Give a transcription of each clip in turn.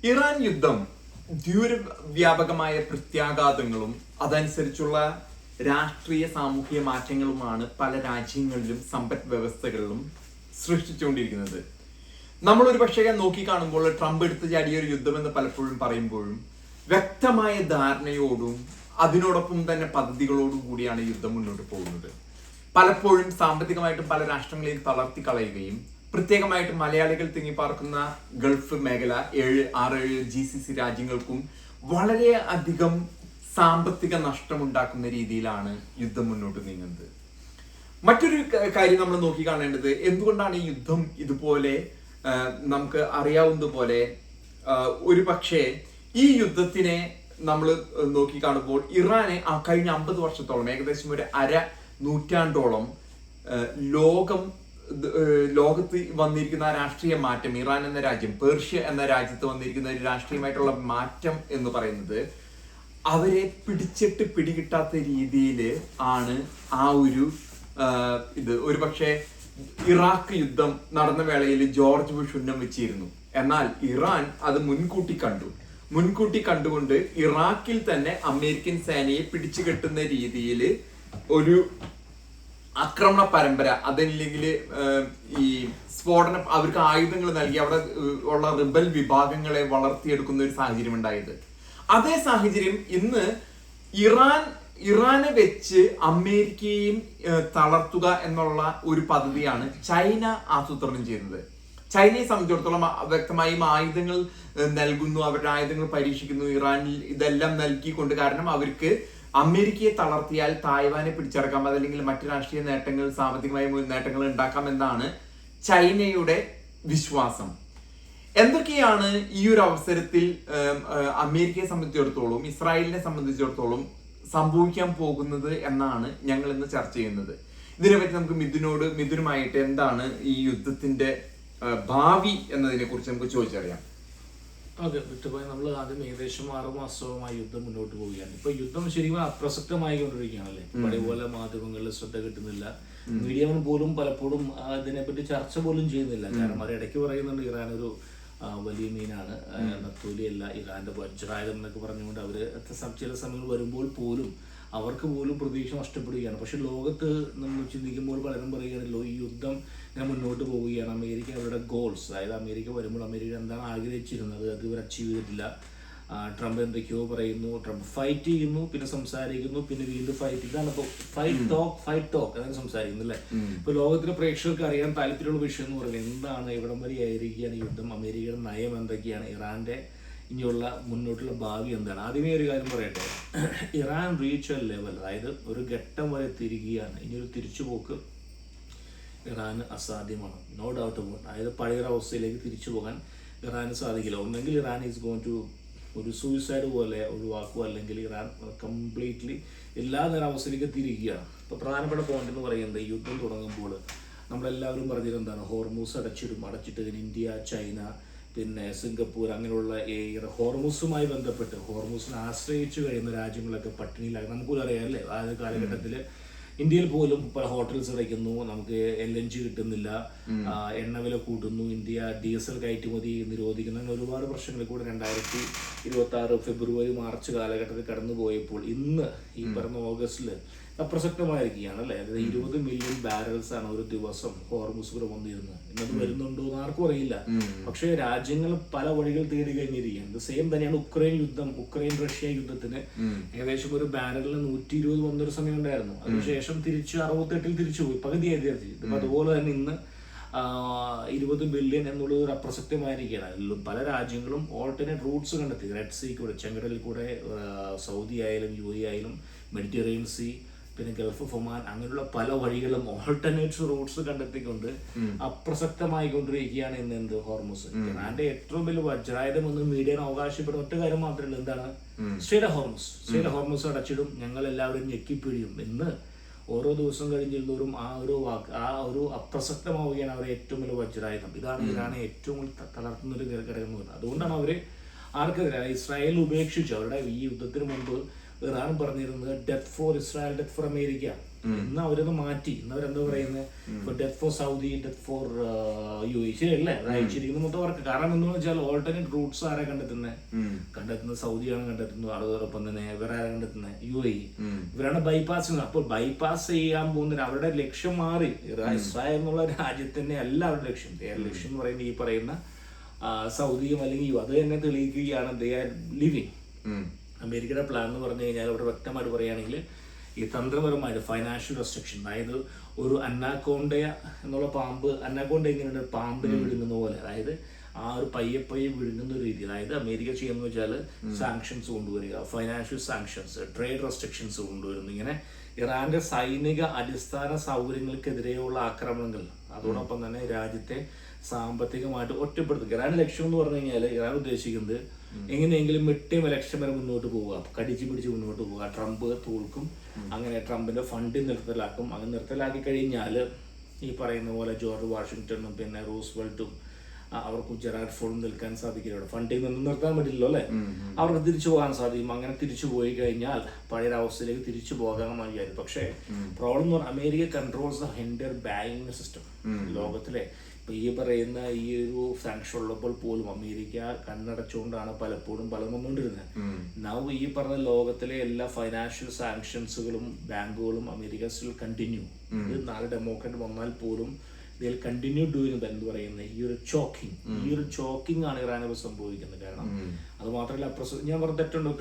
Iran യുദ്ധം ദൂരവ്യാപകമായ പ്രത്യാഘാതങ്ങളും അതനുസരിച്ചുള്ള രാഷ്ട്രീയ സാമൂഹിക മാറ്റങ്ങളുമാണ് പല രാജ്യങ്ങളിലും സമ്പദ് വ്യവസ്ഥകളിലും സൃഷ്ടിച്ചുകൊണ്ടിരിക്കുന്നത്. നമ്മളൊരു പക്ഷേ നോക്കിക്കാണുമ്പോൾ ട്രംപ് എടുത്തു ചാടിയ ഒരു യുദ്ധമെന്ന് പലപ്പോഴും പറയുമ്പോഴും വ്യക്തമായ ധാരണയോടും അതിനോടൊപ്പം തന്നെ പദ്ധതികളോടും കൂടിയാണ് യുദ്ധം മുന്നോട്ട് പോകുന്നത്. പലപ്പോഴും സാമ്പത്തികമായിട്ടും പല രാഷ്ട്രങ്ങളെയും തളർത്തി കളയുകയും പ്രത്യേകമായിട്ട് മലയാളികൾ തിങ്ങിപ്പാർക്കുന്ന ഗൾഫ് മേഖല 6-7 GCC രാജ്യങ്ങൾക്കും വളരെ അധികം സാമ്പത്തിക നഷ്ടമുണ്ടാക്കുന്ന രീതിയിലാണ് യുദ്ധം മുന്നോട്ട് നീങ്ങുന്നത്. മറ്റൊരു കാര്യം നമ്മൾ നോക്കി കാണേണ്ടത്, എന്തുകൊണ്ടാണ് ഈ യുദ്ധം ഇതുപോലെ നമുക്ക് അറിയാവുന്നതുപോലെ ഒരു പക്ഷേ ഈ യുദ്ധത്തിനെ നമ്മൾ നോക്കിക്കാണുമ്പോൾ ഇറാനെ കഴിഞ്ഞ 50 വർഷത്തോളം ഏകദേശം ഒരു നൂറ്റാണ്ടോളം ലോകത്ത് വന്നിരിക്കുന്ന രാഷ്ട്രീയ മാറ്റം, ഇറാൻ എന്ന രാജ്യം പേർഷ്യ എന്ന രാജ്യത്ത് വന്നിരിക്കുന്ന ഒരു രാഷ്ട്രീയമായിട്ടുള്ള മാറ്റം എന്ന് പറയുന്നത് അവരെ പിടിച്ചിട്ട് പിടികിട്ടാത്ത രീതിയിൽ ആണ് ആ ഒരു ഒരു പക്ഷേ ഇറാഖ് യുദ്ധം നടന്ന വേളയിൽ ജോർജ് ബുഷ് ഉന്നം വെച്ചിരുന്നു. എന്നാൽ ഇറാൻ അത് മുൻകൂട്ടി കണ്ടുകൊണ്ട് ഇറാഖിൽ തന്നെ അമേരിക്കൻ സേനയെ പിടിച്ചു കെട്ടുന്ന രീതിയിൽ ഒരു ആക്രമണ പരമ്പര, അതല്ലെങ്കിൽ ഈ സ്ഫോടനം, അവർക്ക് ആയുധങ്ങൾ നൽകി അവിടെ ഉള്ള റിബൽ വിഭാഗങ്ങളെ വളർത്തിയെടുക്കുന്ന ഒരു സാഹചര്യം ഉണ്ടായത്. അതേ സാഹചര്യം ഇന്ന് ഇറാനെ വെച്ച് അമേരിക്കയും തളർത്തുക എന്നുള്ള ഒരു പദ്ധതിയാണ് ചൈന ആസൂത്രണം ചെയ്യുന്നത്. ചൈനയെ സംബന്ധിച്ചിടത്തോളം വ്യക്തമായും ആയുധങ്ങൾ നൽകുന്നു, അവരുടെ ആയുധങ്ങൾ പരീക്ഷിക്കുന്നു ഇറാനിൽ, ഇതെല്ലാം നൽകിക്കൊണ്ട്. കാരണം അവർക്ക് അമേരിക്കയെ തളർത്തിയാൽ തായ്വാനെ പിടിച്ചടക്കാം, അതല്ലെങ്കിൽ മറ്റു രാഷ്ട്രീയ നേട്ടങ്ങൾ, സാമ്പത്തികമായ നേട്ടങ്ങൾ ഉണ്ടാക്കാം എന്നാണ് ചൈനയുടെ വിശ്വാസം. എന്തൊക്കെയാണ് ഈ ഒരു അവസരത്തിൽ അമേരിക്കയെ സംബന്ധിച്ചിടത്തോളം ഇസ്രായേലിനെ സംബന്ധിച്ചിടത്തോളം സംഭവിക്കാൻ പോകുന്നത് എന്നാണ് ഞങ്ങൾ ഇന്ന് ചർച്ച ചെയ്യുന്നത്. ഇതിനെപ്പറ്റി നമുക്ക് മിഥുനുമായിട്ട് എന്താണ് ഈ യുദ്ധത്തിന്റെ ഭാവി എന്നതിനെ കുറിച്ച് നമുക്ക് ചോദിച്ചറിയാം. അതെ, വിട്ടുപോയി. നമ്മൾ ആദ്യം ഏകദേശം 6 മാസവുമായി യുദ്ധം മുന്നോട്ട് പോവുകയാണ്. ഇപ്പൊ യുദ്ധം ശരിക്കും അപ്രസക്തമായി കൊണ്ടിരിക്കുകയാണല്ലേ. പഴയപോലെ മാധ്യമങ്ങളിൽ ശ്രദ്ധ കിട്ടുന്നില്ല, മീഡിയ പോലും പലപ്പോഴും ഇതിനെപ്പറ്റി ചർച്ച പോലും ചെയ്യുന്നില്ല. കാരണം അവർ ഇടയ്ക്ക് പറയുന്നുണ്ട് ഇറാൻ ഒരു വലിയ മീനാണ്, നത്തോലിയല്ല, ഇറാന്റെ വജ്രായുധം എന്നൊക്കെ പറഞ്ഞുകൊണ്ട് അവര് ചില സമയങ്ങൾ വരുമ്പോൾ പോലും അവർക്ക് പോലും പ്രതീക്ഷ നഷ്ടപ്പെടുകയാണ്. പക്ഷെ ലോകത്ത് നമ്മൾ ചിന്തിക്കുമ്പോൾ പലരും പറയുകയാണല്ലോ ഈ യുദ്ധം ഇങ്ങനെ മുന്നോട്ട് പോവുകയാണ്. അമേരിക്ക അവരുടെ ഗോൾസ്, അതായത് അമേരിക്ക വരുമ്പോൾ അമേരിക്ക എന്താണ് ആഗ്രഹിച്ചിരുന്നത് അത് ഇവർ അച്ചീവ് ചെയ്തിട്ടില്ല. ട്രംപ് എന്തൊക്കെയോ പറയുന്നു, ട്രംപ് ഫൈറ്റ് ചെയ്യുന്നു, പിന്നെ സംസാരിക്കുന്നു, പിന്നെ വീണ്ടും ഫൈറ്റ്. ഇതാണ് ഇപ്പോൾ ഫൈറ്റ് ടോക്ക് അതാണ് സംസാരിക്കുന്നത് അല്ലേ. ഇപ്പൊ ലോകത്തിലെ പ്രേക്ഷകർക്ക് അറിയാൻ താല്പര്യമുള്ള വിഷയം എന്ന് പറയുന്നത് എന്താണ്, എവിടം വരെ ആയിരിക്കുകയാണ് യുദ്ധം, അമേരിക്കയുടെ നയം എന്തൊക്കെയാണ്, ഇറാന്റെ ഇനിയുള്ള മുന്നോട്ടുള്ള ഭാവി എന്താണ്. ആദ്യമേ ഒരു കാര്യം പറയട്ടെ, ഇറാൻ റീച്ച് ലെവൽ, അതായത് ഒരു ഘട്ടം വരെ തിരികുകയാണ്. ഇനിയൊരു തിരിച്ചുപോക്ക് ഇറാന് അസാധ്യമാണ്, നോ ഡൗട്ട് അബൌട്ട്. അതായത് പഴയൊരവസ്ഥയിലേക്ക് തിരിച്ചു പോകാൻ ഇറാന് സാധിക്കില്ല. ഒന്നെങ്കിൽ ഇറാൻ ഈസ് ഗോയിങ് ടു ഒരു സൂയിസൈഡ് പോലെ ഒഴിവാക്കുക, അല്ലെങ്കിൽ ഇറാൻ കംപ്ലീറ്റ്ലി എല്ലാ തരം അവസ്ഥയിലേക്ക് തിരികുകയാണ്. ഇപ്പോൾ പ്രധാനപ്പെട്ട പോയിന്റ് എന്ന് പറയുന്നത്, യുദ്ധം തുടങ്ങുമ്പോൾ നമ്മളെല്ലാവരും പറഞ്ഞത് എന്താണ്, ഹോർമൂസ് അടച്ചിട്ട് ഇന്ത്യ, ചൈന, പിന്നെ സിംഗപ്പൂർ, അങ്ങനെയുള്ള ഹോർമൂസുമായി ബന്ധപ്പെട്ട് ഹോർമൂസിനെ ആശ്രയിച്ചു കഴിയുന്ന രാജ്യങ്ങളൊക്കെ പട്ടിണിയിലായി. നമുക്കും അറിയാം അല്ലേ, ആ കാലഘട്ടത്തിൽ ഇന്ത്യയിൽ പോലും പല ഹോട്ടൽസ് അടയ്ക്കുന്നു, നമുക്ക് LNG കിട്ടുന്നില്ല, എണ്ണവില കൂട്ടുന്നു, ഇന്ത്യ ഡീസൽ കയറ്റുമതി നിരോധിക്കുന്നു, അങ്ങനെ ഒരുപാട് പ്രശ്നങ്ങളിൽ കൂടെ 2026 ഫെബ്രുവരി മാർച്ച് കാലഘട്ടത്തിൽ കടന്നു പോയപ്പോൾ ഇന്ന് ഈ പറഞ്ഞ ഓഗസ്റ്റിൽ അപ്രസക്തമായിരിക്കുകയാണ് അല്ലേ. അതായത് 20 മില്യൺ ബാരൽസ് ആണ് ഒരു ദിവസം ഹോർമുസ് കൂടെ വന്നിരുന്നത്. ഇന്നത് വരുന്നുണ്ടോ എന്ന് ആർക്കും അറിയില്ല. പക്ഷേ രാജ്യങ്ങൾ പല വഴികൾ തേടി കഴിഞ്ഞിരിക്കുകയാണ്. സെയിം തന്നെയാണ് ഉക്രൈൻ റഷ്യ യുദ്ധത്തിന് ഏകദേശം ഒരു ബാരലിന് 120 വന്നൊരു സമയം ഉണ്ടായിരുന്നു. അതിനുശേഷം തിരിച്ച് 68 തിരിച്ചു പോയി, പകുതിയായി തിരിച്ചു. ഇപ്പം അതുപോലെ തന്നെ ഇന്ന് 20 ബില്യൺ എന്നുള്ളത് ഒരു അപ്രസക്തമായിരിക്കുകയാണ്. പല രാജ്യങ്ങളും ഓൾട്ടർനേറ്റ് റൂട്ട്സ് കണ്ടെത്തി, റെഡ് സീ കൂടെ, ചെങ്കടലിൽ കൂടെ, സൗദി ആയാലും UAE ആയാലും, മെഡിറ്ററേനിയൻ സീ, പിന്നെ ഗൾഫ് ഓഫ് ഒമാൻ, അങ്ങനെയുള്ള പല വഴികളും ഓൾട്ടർനേറ്റ് റൂട്ട്സ് കണ്ടെത്തിക്കൊണ്ട് അപ്രസക്തമായിക്കൊണ്ടിരിക്കുകയാണ് ഇന്ന് എന്ത് ഹോർമുസ്. ഇറാന്റെ ഏറ്റവും വലിയ വജ്രായുധം എന്ന് മീഡിയ അവകാശപ്പെടുന്ന ഒറ്റ കാര്യം മാത്രമല്ല, എന്താണ്, സ്ട്രേറ്റ് ഹോർമുസ് അടച്ചിടും, ഞങ്ങൾ എല്ലാവരും ഞെക്കിപ്പിഴിയും എന്ന് ഓരോ ദിവസം കഴിഞ്ഞിരുന്നവരും ആ ഒരു അപ്രസക്തമാവുകയാണ് അവരെ ഏറ്റവും വലിയ വജ്രായുധം. ഇതാണ് ഇറാനെ ഏറ്റവും തളർത്തുന്ന ഒരു ഘടകം എന്ന് പറയുന്നത്. അതുകൊണ്ടാണ് അവര് ആർക്കെതിരെ ഇസ്രായേൽ ഉപേക്ഷിച്ചു. അവരുടെ ഈ യുദ്ധത്തിന് മുമ്പ് ഇറാൻ പറഞ്ഞിരുന്നത് death four Israel, death four America. ഇന്ന് അവരത് മാറ്റി. ഇന്ന് അവരെന്താ പറയുന്നത്, death four Saudi, death four UAE. ശരിയല്ലേ? അത് അയച്ചിരിക്കുന്നത് മൊത്തം അവർക്ക്. കാരണം എന്താണെന്ന് വെച്ചാൽ ഓൾട്ടർനേറ്റ് റൂട്ട്സ് ആരാ കണ്ടെത്തുന്നത് സൗദിയാണ് കണ്ടെത്തുന്നത്. അതോടൊപ്പം തന്നെ ഇവരാരാ കണ്ടെത്തുന്നത്, UAE. ഇവരാണ് ബൈപ്പാസ് ചെയ്യുന്നത്. അപ്പോൾ ബൈപ്പാസ് ചെയ്യാൻ പോകുന്ന അവരുടെ ലക്ഷ്യം മാറി. ഇസ്രായേൽ എന്നുള്ള രാജ്യത്തിന്റെ അല്ല അവരുടെ ലക്ഷ്യം. ലക്ഷ്യം എന്ന് പറയുന്നത് ഈ പറയുന്ന സൗദിയും അല്ലെങ്കിൽ അത് തന്നെ തെളിയിക്കുകയാണ്. They are living. അമേരിക്കയുടെ പ്ലാൻ എന്ന് പറഞ്ഞു കഴിഞ്ഞാൽ അവിടെ വ്യക്തമായിട്ട് പറയുകയാണെങ്കിൽ ഈ തന്ത്രപരമായിട്ട് ഫൈനാൻഷ്യൽ റെസ്ട്രിക്ഷൻ, അതായത് ഒരു അന്നാക്കോണ്ട എന്നുള്ള പാമ്പ്, അന്നാക്കോണ്ട എങ്ങനെയുണ്ട്, പാമ്പിനെ വിഴുങ്ങുന്ന പോലെ, അതായത് ആ ഒരു പയ്യെ വിഴുങ്ങുന്ന ഒരു രീതി. അതായത് അമേരിക്ക ചെയ്യുന്നത് വെച്ചാൽ സാങ്ഷൻസ് കൊണ്ടുവരിക, ഫൈനാൻഷ്യൽ സാങ്ഷൻസ്, ട്രേഡ് റെസ്ട്രിക്ഷൻസ് കൊണ്ടുവരുന്നു. ഇങ്ങനെ ഇറാന്റെ സൈനിക അടിസ്ഥാന സൗകര്യങ്ങൾക്കെതിരെയുള്ള ആക്രമണങ്ങൾ, അതോടൊപ്പം തന്നെ രാജ്യത്തെ സാമ്പത്തികമായിട്ട് ഒറ്റപ്പെടുത്തുക. ഇറാന്റെ ലക്ഷ്യം എന്ന് പറഞ്ഞു കഴിഞ്ഞാൽ ഇറാൻ ഉദ്ദേശിക്കുന്നത് എങ്ങനെയെങ്കിലും മിട്ടേം ഇലക്ഷൻ വരെ മുന്നോട്ട് പോവുക, കടിച്ചു പിടിച്ച് മുന്നോട്ട് പോവുക, ട്രംപ് തോൽക്കും, അങ്ങനെ ട്രംപിന്റെ ഫണ്ട് നിർത്തലാക്കും. അങ്ങനെ നിർത്തലാക്കി കഴിഞ്ഞാൽ ഈ പറയുന്ന പോലെ ജോർജ് വാഷിങ്ടണും പിന്നെ റൂസ്വെൽറ്റും അവർക്ക് ജെറാർഡ് ഫോർഡും നിൽക്കാൻ സാധിക്കില്ല. ഫണ്ടിൽ നിന്നും നിർത്താൻ പറ്റില്ലല്ലോ അല്ലെ, അവർക്ക് തിരിച്ചു പോകാൻ സാധിക്കും. അങ്ങനെ തിരിച്ചു പോയി കഴിഞ്ഞാൽ പഴയൊരവസ്ഥയിലേക്ക് തിരിച്ചു പോകാമെന്ന് വിചാരിക്കും. പക്ഷേ പ്രോബ്ലം എന്ന് പറഞ്ഞാൽ America controls the entire banking system. ലോകത്തിലെ ഇപ്പൊ ഈ പറയുന്ന ഈ ഒരു സാങ്ഷൻ ഉള്ളപ്പോൾ പോലും അമേരിക്ക കണ്ണടച്ചുകൊണ്ടാണ് പലപ്പോഴും പലതും വന്നുകൊണ്ടിരുന്നത്. നൗ ഈ പറഞ്ഞ ലോകത്തിലെ എല്ലാ ഫൈനാൻഷ്യൽ സാങ്ഷൻസുകളും ബാങ്കുകളും അമേരിക്ക സ്റ്റിൽ കണ്ടിന്യൂ. ഇത് നാളെ ഡെമോക്രാറ്റ് വന്നാൽ പോലും കണ്ടിന്യൂ ഡൂയിങ് എന്ത് പറയുന്നത് ഈ ഒരു ചോക്കിംഗ് ആണ് ഇറാനിൽ സംഭവിക്കുന്നത്. കാരണം അത് മാത്രമല്ല ഞാൻ പറഞ്ഞ തെറ്റുണ്ടോ,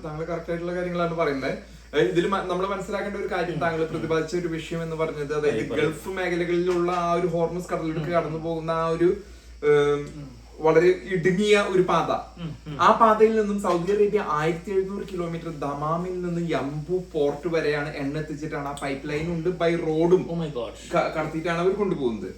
താങ്കൾ കറക്റ്റ് ആയിട്ടുള്ള കാര്യങ്ങളാണ് പറയുന്നത്. ഇതിൽ നമ്മൾ മനസ്സിലാക്കേണ്ട ഒരു കാര്യം, താങ്കൾ പ്രതിപാദിച്ച ഒരു വിഷയം എന്ന് പറഞ്ഞത്, അതായത് ഗൾഫ് മേഖലകളിലുള്ള ആ ഒരു ഹോർമസ് കടലിലേക്ക് കടന്നു പോകുന്ന ആ ഒരു വളരെ ഇടുങ്ങിയ ഒരു പാത, ആ പാതയിൽ നിന്നും സൗദി അറേബ്യ 1700 കിലോമീറ്റർ ദമാമിൽ നിന്ന് യംബു പോർട്ട് വരെയാണ് എണ്ണ എത്തിച്ചിട്ടാണ്. ആ പൈപ്പ് ലൈൻ ഉണ്ട്, ബൈ റോഡും കടത്തിയിട്ടാണ് അവർ കൊണ്ടുപോകുന്നത്.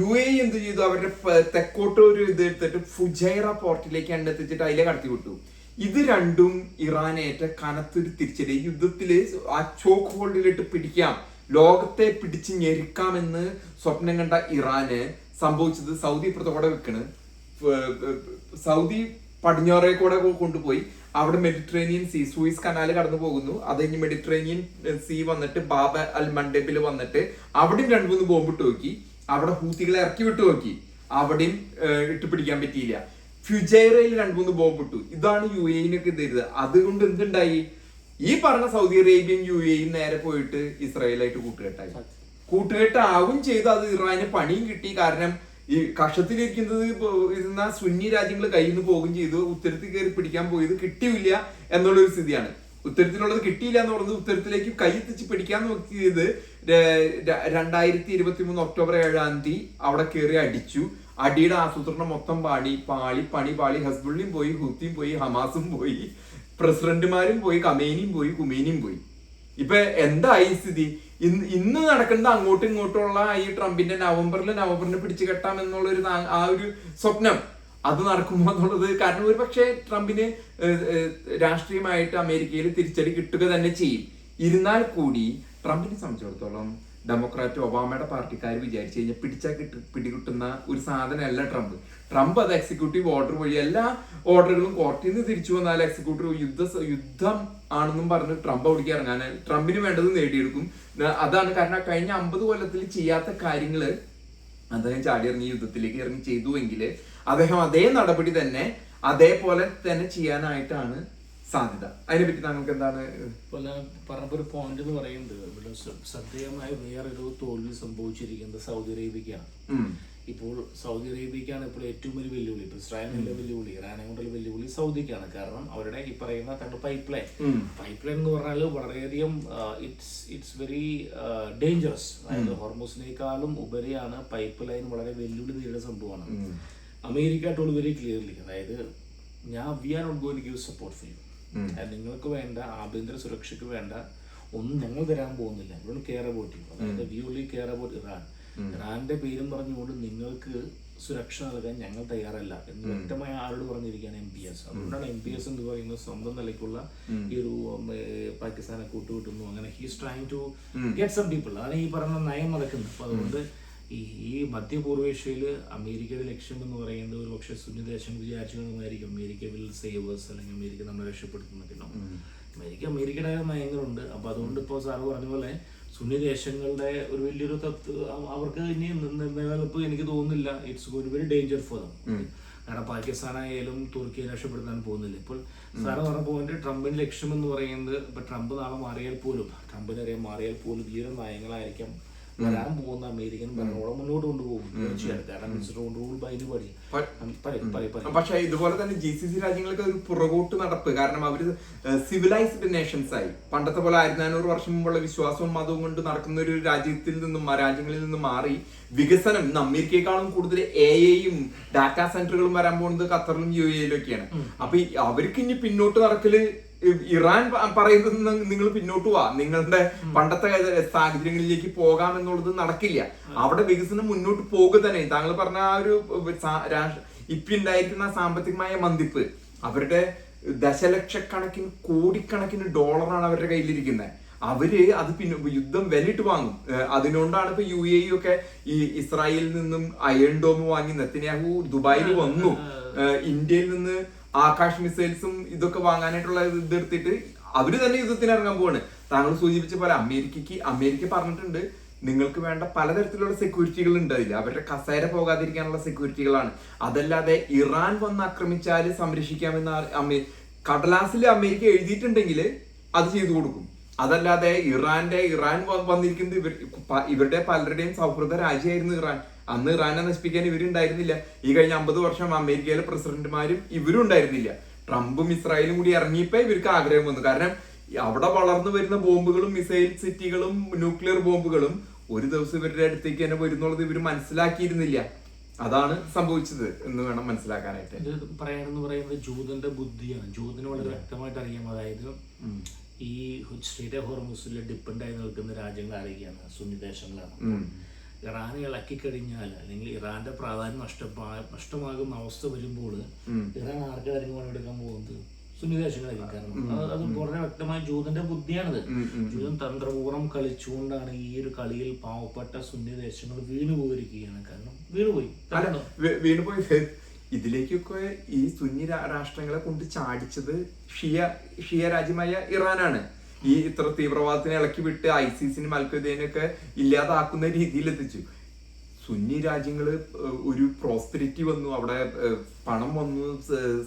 UAE എന്ത് ചെയ്തു, അവരുടെ തെക്കോട്ട് ഒരു ഇത് എടുത്തിട്ട് ഫുജൈറ പോർട്ടിലേക്ക് എണ്ണ എത്തിച്ചിട്ട് അതിലെ കടത്തി വിട്ടു. ഇത് രണ്ടും ഇറാനേറ്റ കനത്തൊരു തിരിച്ചടി. യുദ്ധത്തില് ആ ചോക്ക് ഹോൾഡിലിട്ട് പിടിക്കാം, ലോകത്തെ പിടിച്ച് ഞെരുക്കാമെന്ന് സ്വപ്നം കണ്ട ഇറാന് സംഭവിച്ചത് സൗദി ഇപ്പുറത്തോടെ വെക്കണ്. സൗദി പടിഞ്ഞാറേ കൂടെ കൊണ്ടുപോയി അവിടെ മെഡിറ്ററേനിയൻ സീ, സൂയിസ് കനാല് കടന്നു പോകുന്നു. അത് കഴിഞ്ഞ് മെഡിറ്ററേനിയൻ സീ വന്നിട്ട് ബാബ അൽ മണ്ടേബിൽ വന്നിട്ട് അവിടെയും 2-3 ബോംബ് ഇട്ട് നോക്കി. അവിടെ ഹൂത്തികളെ ഇറക്കി വിട്ടു നോക്കി, അവിടെയും ഇട്ട് പിടിക്കാൻ പറ്റിയില്ല. ഫുജൈറയിൽ 2-3 ബോംബ് ഇട്ടു. ഇതാണ് UAE-നൊക്കെ ചെയ്തത്. അതുകൊണ്ട് എന്തുണ്ടായി, ഈ പറഞ്ഞ സൗദി അറേബ്യയും UAE-യും നേരെ പോയിട്ട് ഇസ്രായേലായിട്ട് കൂട്ടുകെട്ടാവും ചെയ്ത്. അത് ഇറാന് പണിയും കിട്ടി. കാരണം ഈ കക്ഷത്തിലിരിക്കുന്നത് ഇരുന്ന സുന്നി രാജ്യങ്ങൾ കയ്യിൽ നിന്ന് പോകുകയും ചെയ്തു. ഉത്തരത്തിൽ കയറി പിടിക്കാൻ പോയത് കിട്ടിയില്ല എന്നുള്ളൊരു സ്ഥിതിയാണ്. ഉത്തരത്തിലുള്ളത് കിട്ടിയില്ല എന്ന് പറഞ്ഞത് ഉത്തരത്തിലേക്ക് കൈയെത്തിച്ച് പിടിക്കാൻ നോക്കിയത് 2023 ഒക്ടോബർ 7-ാം തീയതി അവിടെ കയറി അടിച്ചു. അടിയുടെ ആസൂത്രണം മൊത്തം പാളി. ഹസ്ബുള്ളിയും പോയി, ഹൂത്തിയും പോയി, ഹമാസും പോയി, പ്രസിഡന്റുമാരും പോയി, ഖുമേനിയും പോയി. ഇപ്പൊ എന്തായി സ്ഥിതി? ഇന്ന് നടക്കുന്നത് അങ്ങോട്ടും ഇങ്ങോട്ടുള്ള ഈ ട്രംപിന്റെ നവംബറിന് പിടിച്ചു കെട്ടാം എന്നുള്ള ആ ഒരു സ്വപ്നം അത് നടക്കുമോ എന്നുള്ളത്. കാരണം ഒരു പക്ഷേ ട്രംപിന് രാഷ്ട്രീയമായിട്ട് അമേരിക്കയിൽ തിരിച്ചടി കിട്ടുക തന്നെ ചെയ്യും. ഇരുന്നാൽ കൂടി ട്രംപിനെ സംബന്ധിച്ചിടത്തോളം ഡെമോക്രാറ്റ് ഒബാമയുടെ പാർട്ടിക്കാർ വിചാരിച്ചു കഴിഞ്ഞാൽ പിടികിട്ടുന്ന ഒരു സാധനമല്ല ട്രംപ് അത് എക്സിക്യൂട്ടീവ് ഓർഡർ വഴി എല്ലാ ഓർഡറുകളും കോർട്ടിൽ നിന്ന് തിരിച്ചു വന്നാൽ എക്സിക്യൂട്ടീവ് യുദ്ധം ആണെന്നും പറഞ്ഞ് ട്രംപ് അവിടേക്ക് ഇറങ്ങാൻ ട്രംപിന് വേണ്ടത് നേടിയെടുക്കും. അതാണ് കാരണം കഴിഞ്ഞ 50 കൊല്ലത്തിൽ ചെയ്യാത്ത കാര്യങ്ങള് അദ്ദേഹം ചാടിയിറങ്ങി യുദ്ധത്തിലേക്ക് ഇറങ്ങി ചെയ്തുവെങ്കിൽ അദ്ദേഹം അതേ നടപടി തന്നെ അതേപോലെ തന്നെ ചെയ്യാനായിട്ടാണ് സാധ്യത. അതിനെപ്പറ്റി താങ്കൾക്ക് എന്താണ് പറഞ്ഞപ്പോ ഒരു പോയിന്റ് എന്ന് പറയുന്നത്, ഇവിടെ ശ്രദ്ധേയമായ വേറൊരു തോൽവി സംഭവിച്ചിരിക്കുന്നത് സൗദി അറേബ്യക്കാണ്. ഇപ്പോൾ സൗദി അറേബ്യക്കാണ് ഇപ്പോൾ ഏറ്റവും വലിയ വെല്ലുവിളി. ഇപ്പൊ ഇസ്രായേലിന്റെ വെല്ലുവിളി, ഇറാനെ കൊണ്ടുള്ള വെല്ലുവിളി സൗദിക്കാണ്. കാരണം അവരുടെ ഈ പറയുന്ന തങ്ങളുടെ പൈപ്പ് ലൈൻ എന്ന് പറഞ്ഞാൽ വളരെയധികം ഇറ്റ്സ് വെരി ഡേഞ്ചറസ്. അതായത് ഹോർമോസിനേക്കാളും ഉപരിയാണ് പൈപ്പ് ലൈൻ. വളരെ വെല്ലുവിളി നേരിടുന്ന സംഭവമാണ്. അമേരിക്ക ടോൾ വെരി ക്ലിയർലി, അതായത് we are not going to give support for you. നിങ്ങൾക്ക് വേണ്ട ആഭ്യന്തര സുരക്ഷയ്ക്ക് വേണ്ട ഒന്നും ഞങ്ങൾ തരാൻ പോകുന്നില്ല. ഇവിടെ കെയർ അബൌട്ട് യു, അതായത് V only care about Iran. ഇറാന്റെ പേരും പറഞ്ഞുകൊണ്ട് നിങ്ങൾക്ക് സുരക്ഷ നൽകാൻ ഞങ്ങൾ തയ്യാറല്ല എന്ന് വ്യക്തമായ ആരോട് പറഞ്ഞിരിക്കുകയാണ് MPS. അതുകൊണ്ടാണ് MPS എന്ന് പറയുന്നത് സ്വന്തം നിലയ്ക്കുള്ള ഈ ഒരു പാകിസ്ഥാനെ കൂട്ടുകിട്ടുന്നു. അങ്ങനെ he's trying to get some people. അതാണ് ഈ പറഞ്ഞ നയം നടക്കുന്നത്. അപ്പൊ അതുകൊണ്ട് ഈ മധ്യപൂർവേഷ്യയിൽ അമേരിക്കയുടെ ലക്ഷ്യം എന്ന് പറയുന്നത് ഒരു പക്ഷേ സുന്നി ദേശം വിചാരിച്ചു കാണുമായിരിക്കും അമേരിക്ക വിൽ സേവേഴ്സ്, അല്ലെങ്കിൽ അമേരിക്ക നമ്മളെ രക്ഷപ്പെടുത്തുന്നതിനോ. അമേരിക്കയുടെ നയങ്ങളുണ്ട്. അപ്പൊ അതുകൊണ്ട് ഇപ്പോൾ സാറ് പറഞ്ഞ പോലെ സുന്നി ദേശങ്ങളുടെ ഒരു വലിയൊരു അവർക്ക് ഇനി നിലനിൽപ്പ് എനിക്ക് തോന്നുന്നില്ല. It's very danger for them. കാരണം പാകിസ്ഥാനായാലും തുർക്കിയെ രക്ഷപ്പെടുത്താൻ പോകുന്നില്ല. ഇപ്പോൾ സാറ് പറഞ്ഞ പോയിന്റ് ട്രംപിന്റെ ലക്ഷ്യം എന്ന് പറയുന്നത്, ഇപ്പൊ ട്രംപ് നാളെ മാറിയാൽ പോലും, ട്രംപിനറിയാൻ മാറിയാൽ പോലും ഈ ഒരു നയങ്ങളായിരിക്കാം വരാൻ പോകുന്ന അമേരിക്കൻ ഭരണകൂടം മുന്നോട്ട് കൊണ്ടുപോകും തീർച്ചയായിട്ടും. കാരണം റൂൾ ബൈ എനിബഡി. പക്ഷെ ഇതുപോലെ തന്നെ GCC രാജ്യങ്ങൾക്ക് ഒരു പുറകോട്ട് നടപ്പ്. കാരണം അവര് സിവിലൈസ്ഡ് നേഷൻസ് ആയി. പണ്ടത്തെ പോലെ 1400 വർഷം മുമ്പുള്ള വിശ്വാസവും മതവും കൊണ്ട് നടക്കുന്ന ഒരു രാജ്യങ്ങളിൽ നിന്നും മാറി വികസനം, ഇന്ന് അമേരിക്കയെക്കാളും കൂടുതൽ AI-യും ഡാറ്റാ സെന്ററുകളും വരാൻ പോകുന്നത് ഖത്തറിലും UAE-യിലും ഒക്കെയാണ്. അപ്പൊ അവർക്ക് ഇനി പിന്നോട്ട് നടക്കല്, ഇറാൻ പറയുന്നത് നിങ്ങൾ പിന്നോട്ട് പോവാ, നിങ്ങളുടെ പണ്ടത്തെ സാഹചര്യങ്ങളിലേക്ക് പോകാം എന്നുള്ളത് നടക്കില്ല. അവിടെ വികസനം മുന്നോട്ട് പോകുക തന്നെ. താങ്കൾ പറഞ്ഞ ആ ഒരു ഇപ്പൊ ഉണ്ടായിരിക്കുന്ന സാമ്പത്തികമായ മന്ദിപ്പ്, അവരുടെ ദശലക്ഷക്കണക്കിന് കോടിക്കണക്കിന് ഡോളറാണ് അവരുടെ കയ്യിലിരിക്കുന്നത്. അവര് അത് പിന്നെ യുദ്ധം വിലയിട്ട് വാങ്ങും. അതുകൊണ്ടാണ് ഇപ്പൊ UAE ഒക്കെ ഈ ഇസ്രായേലിൽ നിന്നും അയൺ ഡോം വാങ്ങി നെതന്യാഹു ദുബായിൽ വന്നു. ഇന്ത്യയിൽ നിന്ന് ആകാശ് മിസൈൽസും ഇതൊക്കെ വാങ്ങാനായിട്ടുള്ള ഇതെടുത്തിട്ട് അവര് തന്നെ യുദ്ധത്തിന് ഇറങ്ങാൻ പോവാണ്. താങ്കൾ സൂചിപ്പിച്ച പോലെ അമേരിക്ക പറഞ്ഞിട്ടുണ്ട് നിങ്ങൾക്ക് വേണ്ട പലതരത്തിലുള്ള സെക്യൂരിറ്റികൾ ഉണ്ട് അതിൽ. അവരുടെ കസേര പോകാതിരിക്കാനുള്ള സെക്യൂരിറ്റികളാണ്. അതല്ലാതെ ഇറാൻ വന്ന് ആക്രമിച്ചാൽ സംരക്ഷിക്കാമെന്ന് കടലാസിൽ അമേരിക്ക എഴുതിയിട്ടുണ്ടെങ്കിൽ അത് ചെയ്തു കൊടുക്കും. അതല്ലാതെ ഇറാൻ വന്നിരിക്കുന്നത് ഇവരുടെ പലരുടെയും സൗഹൃദ രാജ്യമായിരുന്നു ഇറാൻ. അന്ന് ഇറാനെ നശിപ്പിക്കാൻ ഇവരുണ്ടായിരുന്നില്ല. ഈ കഴിഞ്ഞ 50 വർഷം അമേരിക്കയിലെ പ്രസിഡന്റുമാരും ഇവരും ഉണ്ടായിരുന്നില്ല. ട്രംപും ഇസ്രായേലും കൂടി ഇറങ്ങിയപ്പോ ഇവർക്ക് ആഗ്രഹം വന്നു. കാരണം അവിടെ വളർന്നു വരുന്ന ബോംബുകളും മിസൈൽ സിറ്റികളും ന്യൂക്ലിയർ ബോംബുകളും ഒരു ദിവസം ഇവരുടെ അടുത്തേക്ക് തന്നെ വരുന്നുള്ളത് ഇവർ മനസ്സിലാക്കിയിരുന്നില്ല. അതാണ് സംഭവിച്ചത് എന്ന് വേണം മനസ്സിലാക്കാനായിട്ട്. ഇത് പറയാനെന്ന് പറയുന്നത് ജൂതന്റെ ബുദ്ധിയാണ്. ജൂതന് വളരെ വ്യക്തമായിട്ട് അറിയാം. അതായത് ഈ സ്ട്രേറ്റ് ഹോർമുസിൽ ഡിപ്പെൻഡ് ആയി നിൽക്കുന്ന രാജ്യങ്ങൾ ആരൊക്കെയാണ്? സുന്നി ദേശങ്ങളാണ്. ഇറാൻ ഇളക്കി കഴിഞ്ഞാൽ അല്ലെങ്കിൽ ഇറാന്റെ പ്രാധാന്യം നഷ്ടമാകുന്ന അവസ്ഥ വരുമ്പോൾ ഇറാൻ ആർക്കായിരിക്കും പണിയെടുക്കാൻ പോകുന്നത്? സുന്നി ദേശങ്ങളായിരിക്കും. കാരണം അത് വളരെ വ്യക്തമായ ജൂതന്റെ ബുദ്ധിയാണിത്. ജൂതൻ തന്ത്രപൂർവ്വം കളിച്ചുകൊണ്ടാണ് ഈ ഒരു കളിയിൽ പാവപ്പെട്ട സുന്നി ദേശങ്ങൾ വീണുപോയിരിക്കുകയാണ്. കാരണം വീണുപോയി ഇതിലേക്കൊക്കെ ഈ സുന്നി രാഷ്ട്രങ്ങളെ കൊണ്ട് ചാടിച്ചത് ഷിയ രാജ്യമായ ഇറാനാണ്. ഈ ഇത്ര തീവ്രവാദത്തിനെ ഇളക്കി വിട്ട് ISIS-നും അൽഖ്വയ്ദയൊക്കെ ഇല്ലാതാക്കുന്ന രീതിയിൽ എത്തിച്ചു. സുന്നി രാജ്യങ്ങള് ഒരു പ്രോസ്പെരിറ്റി വന്നു, അവിടെ പണം വന്നു,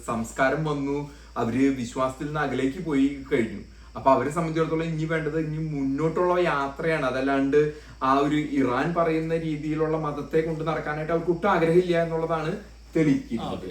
സംസ്കാരം വന്നു, അവര് വിശ്വാസത്തിൽ നിന്ന് അകലേക്ക് പോയി കഴിഞ്ഞു. അപ്പൊ അവരെ സംബന്ധിച്ചിടത്തോളം ഇനി വേണ്ടത് ഇനി മുന്നോട്ടുള്ള യാത്രയാണ്. അതല്ലാണ്ട് ആ ഒരു ഇറാൻ പറയുന്ന രീതിയിലുള്ള മതത്തെ കൊണ്ട് നടക്കാനായിട്ട് അവർക്ക് ഒട്ടും ആഗ്രഹമില്ല എന്നുള്ളതാണ് തെളിയിക്കുന്നത്.